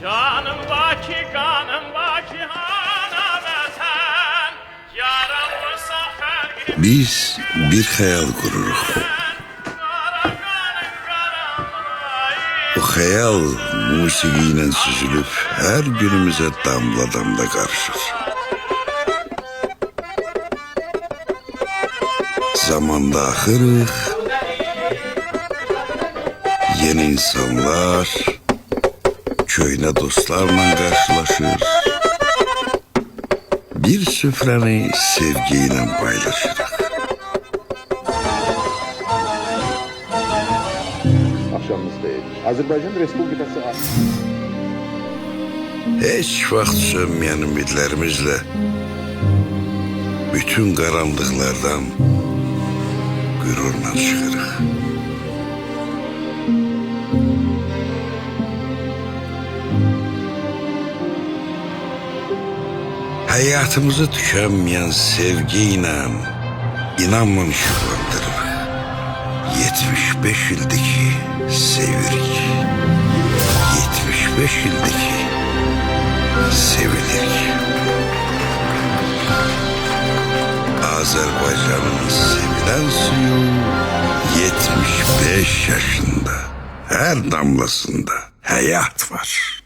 Canım vaki, kanım vaki, ana vətən, yaranmışsa fərqi. Biz bir hayal kururuz. O hayal musikiyle süzülüp her günümüze damla damla karışır. Zamanda ahırıq, yeni insanlar, köyne dostlarla karşılaşır. Bir süfrəni sevgiyle paylaşırıq. Akşamınız xeyir. Azərbaycan Respublikası Hiç vaxt sönmeyen ümidlerimizle bütün karanlıklardan gururla çıkarıq. Hayatımızı tükenmeyen sevgiyle inanla işıqlandırırıq. 75 ildiki sevirik. 75 ildiki sevilik. Azerbaycan'ın sevilen suyu 75 yaşında. Her damlasında hayat var.